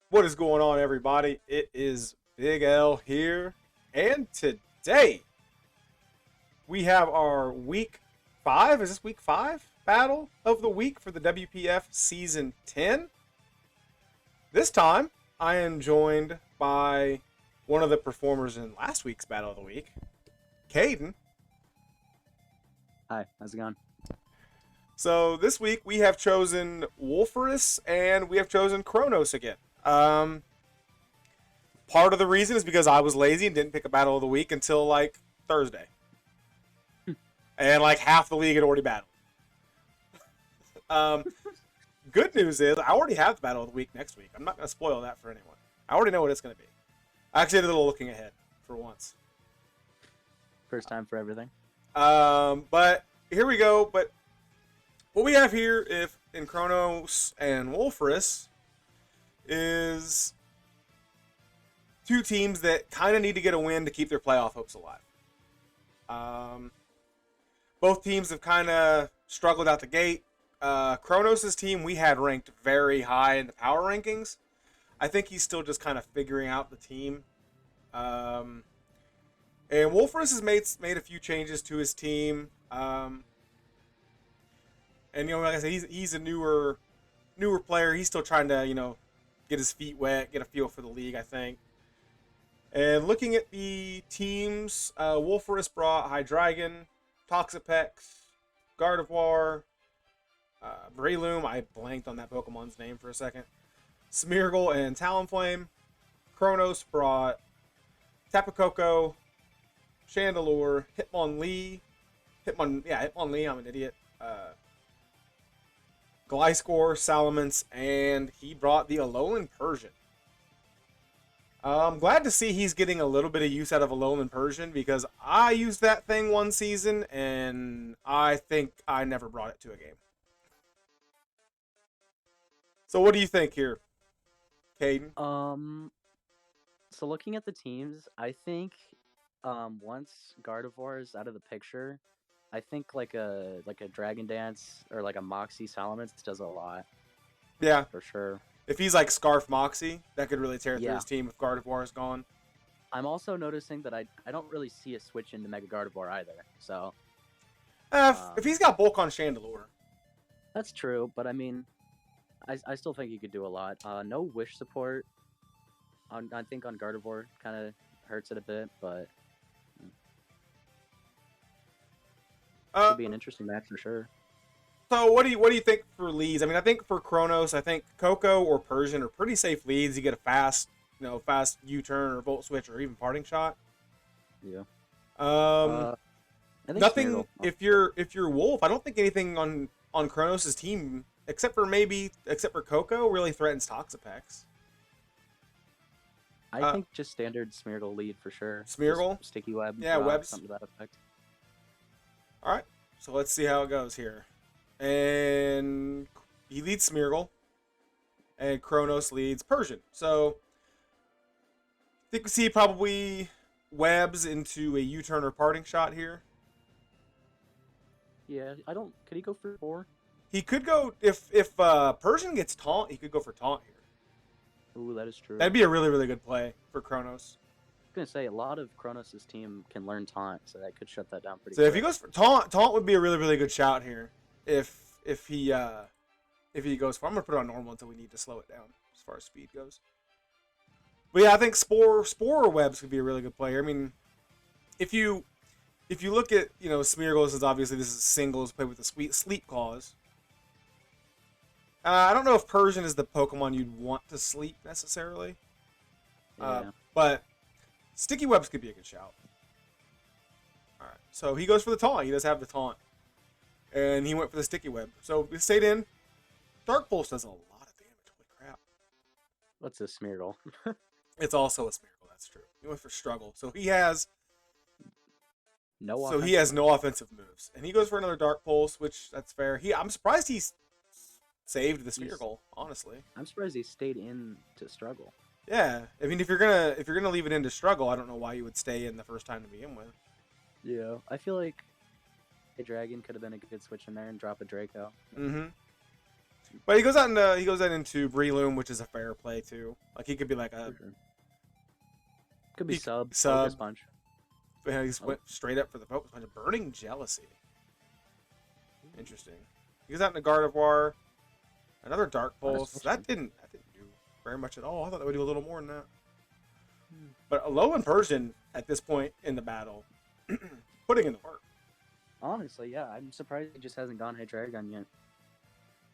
What is going on, everybody? It is Big L here, and today we have our week 5. Is this week 5 battle of the week for the WPF Season 10? This time, I am joined by one of the performers in last week's battle of the week, Caden. Hi, how's it going? So this week we have chosen Wolferus and we have chosen Kronos again. Part of the reason is because I was lazy and didn't pick a battle of the week until like Thursday, and like half the league had already battled. Um, Good news is I already have the battle of the week next week. I'm not going to spoil that for anyone. I already know what it's going to be. I actually did a little looking ahead for once. First time for everything. But here we go. But what we have here, if in Kronos and Wolferus, is two teams that kind of need to get a win to keep their playoff hopes alive. Both teams have kind of struggled out the gate. Kronos' team we had ranked very high in the power rankings. I think he's still just kind of figuring out the team. And Wolferus has made a few changes to his team. And like I said, he's a newer player. He's still trying to get his feet wet, get a feel for the league, I think. And looking at the teams, Wolferus brought Hydreigon, Toxapex, Gardevoir, Breloom. I blanked on that Pokemon's name for a second. Smeargle and Talonflame. Kronos brought Tapu Chandelure, Hitmonlee. Hitmonlee, I'm an idiot. Gliscor, Salamence, and he brought the Alolan Persian. I'm glad to see he's getting a little bit of use out of Alolan Persian because I used that thing one season and I think I never brought it to a game. So what do you think here, Caden? So looking at the teams, I think once Gardevoir is out of the picture, I think like a Dragon Dance or like a Moxie Salamence does a lot. Yeah. For sure. If he's like Scarf Moxie, that could really tear through Yeah. his team if Gardevoir is gone. I'm also noticing that I don't really see a switch into Mega Gardevoir either. So if he's got bulk on Chandelure. that's true, but I mean, I still think he could do a lot. No wish support. I think on Gardevoir kind of hurts it a bit, but should be an interesting match for sure. So what do you think for leads? I mean, I think for Kronos, I think Coco or Persian are pretty safe leads. You get a fast U-turn or Volt Switch or even Parting Shot. Yeah. I think nothing. Smeargle. If you're Wolf, I don't think anything on Kronos' team except for Coco really threatens Toxapex. I think just standard Smeargle lead for sure. Smeargle? Just sticky web. Yeah, webs. Something to that effect. All right, so let's see how it goes here. And he leads Smeargle, and Kronos leads Persian. So I think we see probably webs into a U-turn or Parting Shot here. Yeah, could he go for 4? He could go if Persian gets taunt. He could go for taunt here. Ooh, that is true. That'd be a really, really good play for Kronos. I was gonna say a lot of Kronos' team can learn taunt, so that could shut that down pretty. So quick. if he goes for taunt would be a really, really good shout here. If he goes for, I'm gonna put it on normal until we need to slow it down as far as speed goes. But yeah, I think spore or webs could be a really good play here. I mean, if you look at Smeargle, since obviously this is singles play with the sweet sleep clause. I don't know if Persian is the Pokemon you'd want to sleep necessarily. Yeah. But sticky webs could be a good shout. All right, so he goes for the taunt. He does have the taunt, and he went for the sticky web. So we stayed in. Dark Pulse does a lot of damage. Holy crap! What's a Smeargle? It's also a Smeargle. That's true. He went for struggle, so he has no. So he has no offensive moves, and he goes for another Dark Pulse, which that's fair. I'm surprised he's saved the Smeargle, honestly. I'm surprised he stayed in to struggle. Yeah, I mean, if you're gonna leave it in to struggle, I don't know why you would stay in the first time to begin with. Yeah, I feel like a Dragon could have been a good switch in there and drop a Draco. Mm-hmm. But he goes out into Breloom, which is a fair play too. Like he could be like a For sure. Could be he- sub, sub. focus punch. he just went straight up for the focus punch. Burning Jealousy. Interesting. He goes out into Gardevoir. Another Dark Pulse. That didn't do very much at all. I thought that would do a little more than that. But Alolan Persian at this point in the battle, putting in the work. Honestly, yeah, I'm surprised he just hasn't gone Hydreigon yet.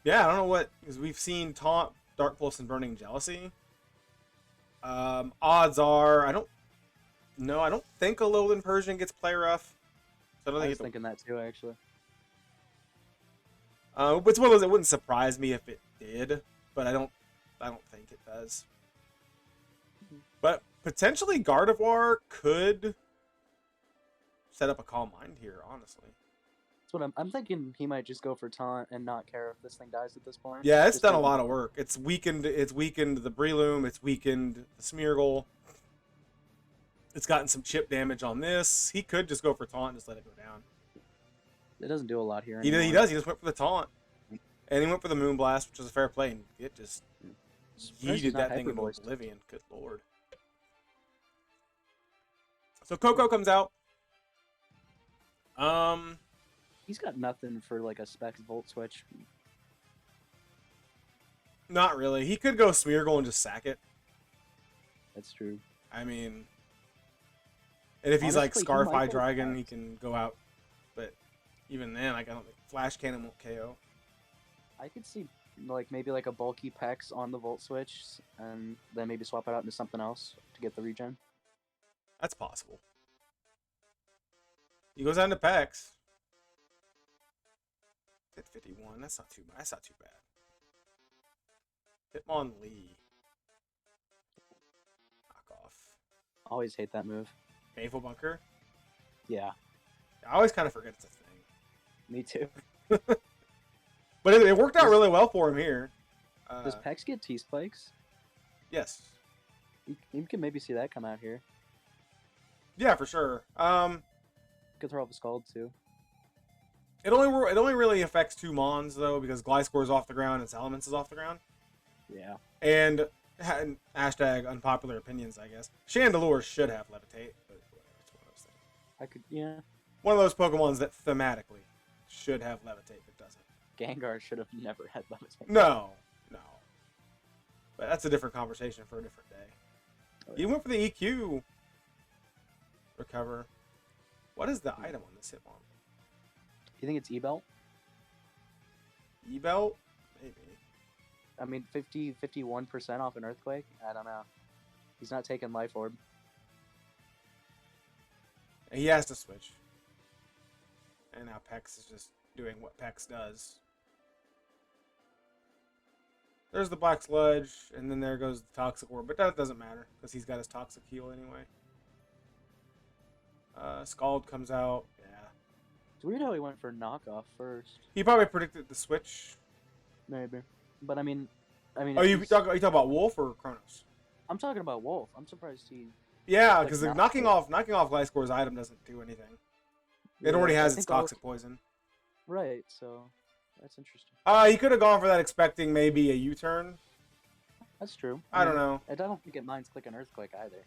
Yeah, I don't know what, because we've seen Taunt, Dark Pulse, and Burning Jealousy. Odds are, I don't think Alolan Persian gets play rough. So I don't I think was thinking that too, actually. it's one of those that wouldn't surprise me if it did, but I don't think it does. But potentially Gardevoir could set up a Calm Mind here, honestly. That's what I'm thinking. He might just go for taunt and not care if this thing dies at this point. Yeah, it's Just done a take- lot of work. It's weakened the Breloom, it's weakened the Smeargle. It's gotten some chip damage on this. He could just go for taunt and just let it go down. It doesn't do a lot here. He anymore. does. He just went for the taunt. And he went for the Moonblast, which was a fair play, and it just Surprised he's yeeted not that thing into Hyper-Voiced. oblivion. Good lord. So Coco comes out. He's got nothing for like a Specs Volt Switch. Not really. He could go Smeargle and just sack it. That's true. I mean, and if he's like Honestly, he Scarf might go Dragon, he Specs. can go out. But even then, like, I don't think Flash Cannon won't KO. I could see like maybe like a bulky Pex on the Volt Switch, and then maybe swap it out into something else to get the regen. That's possible. He goes on to Pex. Hit 51. That's not too bad. That's not too bad. Hitmonlee. Knock off. Always hate that move. Painful Bunker. Yeah, I always kind of forget it's a thing. me too. But it worked out really well for him here. Does Pex get T-Spikes? Yes. You can maybe see that come out here. Yeah, for sure. Could throw up a Scald too. It only really affects two Mons though, because Gliscor is off the ground and Salamence is off the ground. Yeah. And hashtag unpopular opinions, I guess. Chandelure should have Levitate, but whatever. It's one of those things. I could, yeah. One of those Pokemons that thematically should have Levitate, but doesn't. Gengar should have never had Levitate. No. But that's a different conversation for a different day. Oh, He yeah. went for the EQ. Recover. What is the item on this Hitmon? You think it's E-Belt? E-Belt? Maybe. I mean, 51% off an Earthquake? I don't know. He's not taking Life Orb. He has to switch. And now Pex is just doing what Pex does. There's the Black Sludge, and then there goes the Toxic Orb, but that doesn't matter, because he's got his Toxic Heal anyway. Scald comes out, yeah. It's weird how he went for knockoff first. He probably predicted the switch. Maybe. But I mean, Oh, if you he's- talking about Wolf or Kronos? I'm talking about Wolf. I'm surprised he. Yeah, Like, because not- knocking off Gliscor's item doesn't do anything. It already I has its think all- Toxic Poison. Right. So that's interesting. He could have gone for that expecting maybe a U-turn. That's true. I don't mean, know. I don't think it minds clicking Earthquake either.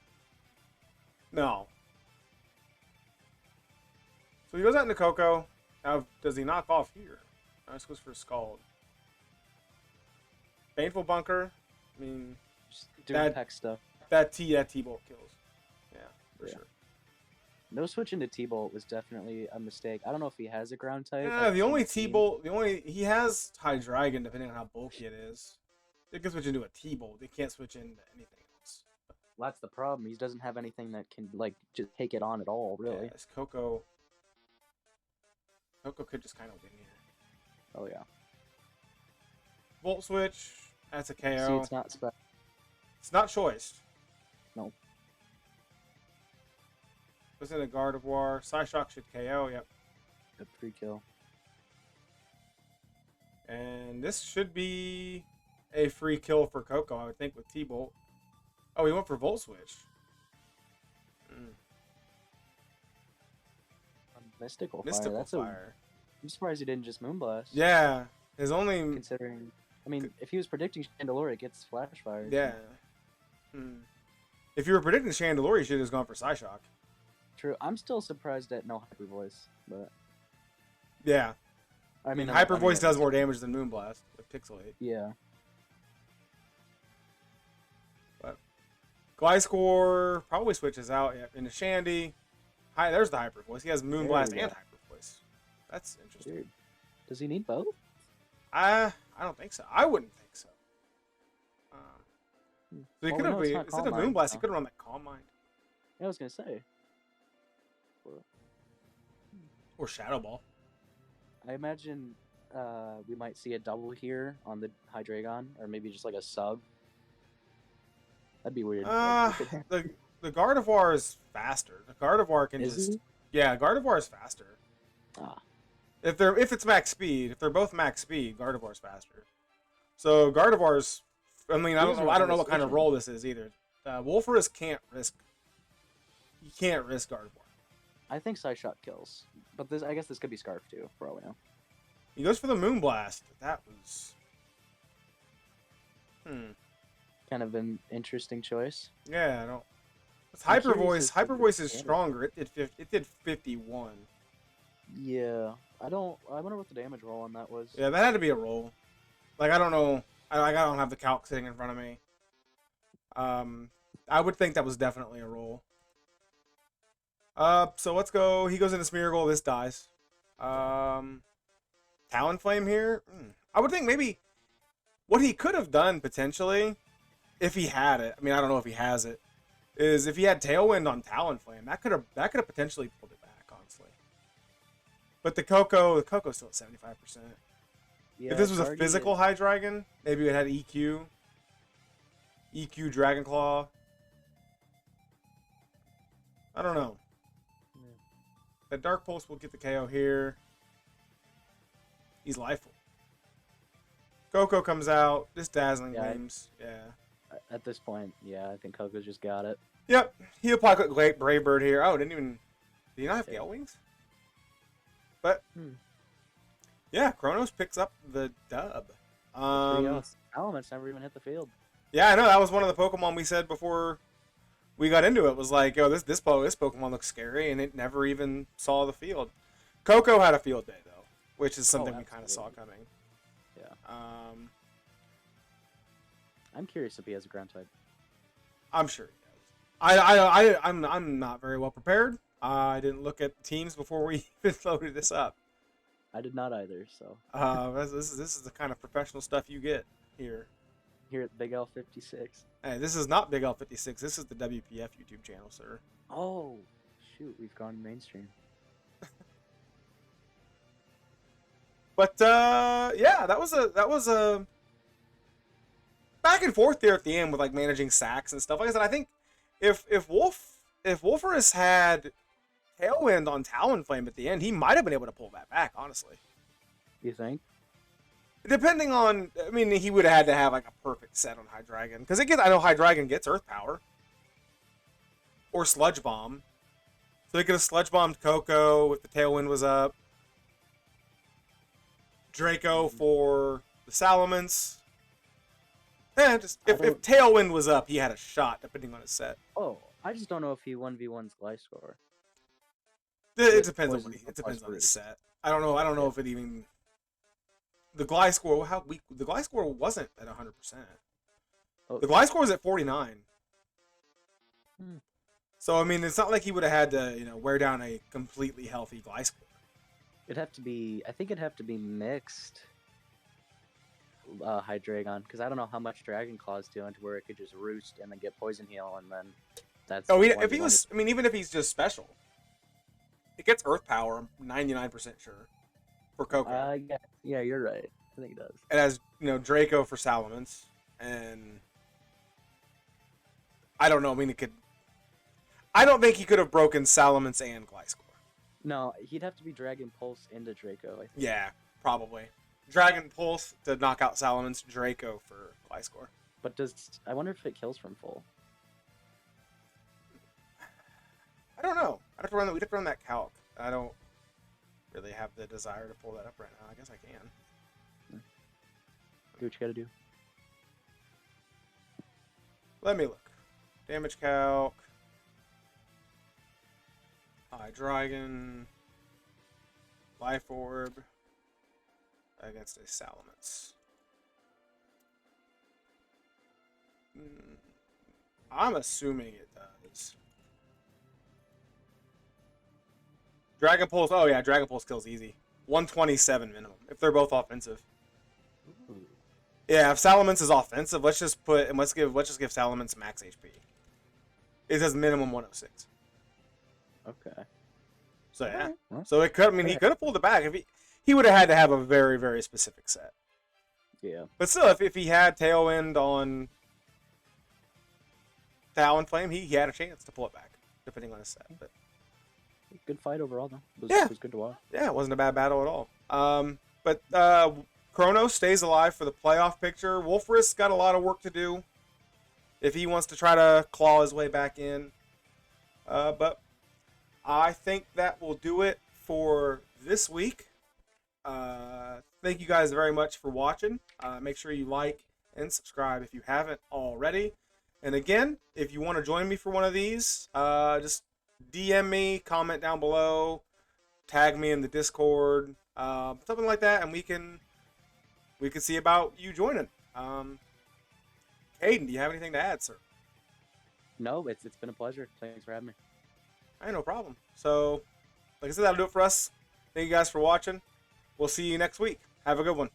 No. So he goes out into Coco. Now, does he knock off here? No, this goes for Scald. Painful Bunker. I mean, Just doing That- Peck stuff. that T-Bolt kills. Yeah, for Yeah. sure. No switch into T-Bolt was definitely a mistake. I don't know if he has a ground type. Yeah, the only T-Bolt, he has Hydreigon depending on how bulky it is. It can switch into a T-Bolt. It can't switch into anything else. Well, that's the problem. He doesn't have anything that can like just take it on at all, really. Yeah, it's Coco. Coco could just kind of win here. Oh yeah. Volt Switch. That's a KO. See, it's not spec. It's not choiced. No. Goes into Gardevoir. Psyshock should KO, yep. A pre-kill. And this should be a free kill for Coco, I would think, with T-Bolt. Oh, he went for Volt Switch. Mystical Fire. Mystical That's Fire. I'm surprised he didn't just Moonblast. Yeah. His only... Considering I mean, if he was predicting Chandelure, it gets Flash Fire. Yeah. If you were predicting Chandelure, you should have just gone for Psyshock. True. I'm still surprised at no Hyper Voice, but Yeah. I mean, Hyper Voice does more damage than Moonblast with Pixelate. Yeah. But Gliscor probably switches out into Shandy. Hi, there's the Hyper Voice. He has Moonblast and Hyper Voice. That's interesting. Weird. Does he need both? I don't think so. I wouldn't think so. So he Well, could have. we know it's not Instead of Calm Mind, Moonblast, so. he could have run that Calm Mind Yeah, I was gonna say. or Shadow Ball. I imagine we might see a double here on the Hydreigon, or maybe just like a sub. That'd be weird. The Gardevoir is faster. The Gardevoir can Is just he? yeah. Gardevoir is faster. Ah, If it's max speed, if they're both max speed, Gardevoir's faster. So Gardevoir's. I mean, I don't know what kind of role this is either. Wolferus can't risk. You can't risk Gardevoir. I think Psyshock kills, but I guess this could be Scarf too, for all we know. He goes for the Moonblast. That was. Kind of an interesting choice. Yeah, I don't. It's I'm Hyper curious Voice. as to Hyper the Voice is damage. stronger. It did 51. Yeah, I wonder what the damage roll on that was. Yeah, that had to be a roll. Like I don't know. I don't have the calc sitting in front of me. I would think that was definitely a roll. So let's go. He goes into Smeargle. This dies. Talonflame here. I would think maybe what he could have done potentially, if he had it. I mean, I don't know if he has it. Is if he had Tailwind on Talonflame, that could have potentially pulled it back, honestly. But the Coco's still at 75%. Yeah, If this was a Guardian- physical Hydreigon, maybe it had EQ. EQ Dragon Claw. I don't know. Yeah. The Dark Pulse will get the KO here. He's lifeful. Coco comes out. This Dazzling Gleams. Yeah. At this point, yeah, I think Coco's just got it. Yep. He'll probably click Brave Bird here. Oh, did he not have Gale Wings? But yeah, Kronos picks up the dub. Elements never even hit the field. Yeah, I know. That was one of the Pokemon we said before we got into it. Was like, oh, this Pokemon looks scary, and it never even saw the field. Coco had a field day though, which is something we kind of saw coming. Yeah. I'm curious if he has a ground type. I'm sure he does. I'm not very well prepared. I didn't look at teams before we even loaded this up. I did not either, so. This is the kind of professional stuff you get here. Here at Big L56. Hey, this is not Big L56. This is the WPF YouTube channel, sir. Oh, shoot, we've gone mainstream. But yeah, that was a back and forth there at the end with like managing sacks and stuff. Like I said, I think if Wolferus had Tailwind on Talonflame at the end, he might have been able to pull that back, honestly. You think? Depending on, I mean, he would have had to have like a perfect set on Hydreigon, because I know Hydreigon gets Earth Power or Sludge Bomb, so he could have Sludge Bombed Coco if the Tailwind was up. Draco for the Salamence. Yeah, just if Tailwind was up, he had a shot depending on his set. Oh, I just don't know if he 1v1's Gliscor. It depends on his set. I don't know if it even the Gliscor. How weak the Gliscor wasn't at 100%. Oh. The Gliscor was at 49. Hmm. So I mean, it's not like he would have had to wear down a completely healthy Gliscor. It'd have to be. I think it'd have to be mixed. Hydreigon, because I don't know how much Dragon Claw's doing to where it could just roost and then get Poison Heal, and then that's. Oh, if he was, I mean, even if he's just special, it gets Earth Power. I'm 99% sure for Coco. Yeah, you're right. I think it does. It has Draco for Salamence, and I don't know. I mean, it could. I don't think he could have broken Salamence and Gliscor. No, he'd have to be Dragon Pulse into Draco. I think. Yeah, probably. Dragon Pulse to knock out Salamence, Draco for Gliscor. But I wonder if it kills from full. I don't know. We'd have to run that calc. I don't really have the desire to pull that up right now. I guess I can. Do what you gotta do. Let me look. Damage calc. Hydreigon. Life Orb. Against a Salamence. I'm assuming it does. Dragon Pulse. Oh yeah, Dragon Pulse kills easy. 127 minimum if they're both offensive. Ooh. Yeah, if Salamence is offensive, let's just give Salamence max HP. It says minimum 106. Okay. So yeah. Alright, well, So it could. I mean, he could have pulled it back if he would have had to have a very very specific set. yeah. But still, if he had Tailwind on Talonflame, he had a chance to pull it back, depending on his set. But Good fight overall, though. Yeah. It was good to watch. yeah, it wasn't a bad battle at all. But Chronos stays alive for the playoff picture. Wolfris got a lot of work to do if he wants to try to claw his way back in. But I think that will do it for this week. Thank you guys very much for watching. Make sure you like and subscribe if you haven't already. And again, if you want to join me for one of these, just DM me, comment down below, tag me in the Discord, something like that, and we can see about you joining. Caden, do you have anything to add, sir? No, it's been a pleasure. Thanks for having me. Hey, no problem. So, like I said, that'll do it for us. Thank you guys for watching. We'll see you next week. Have a good one.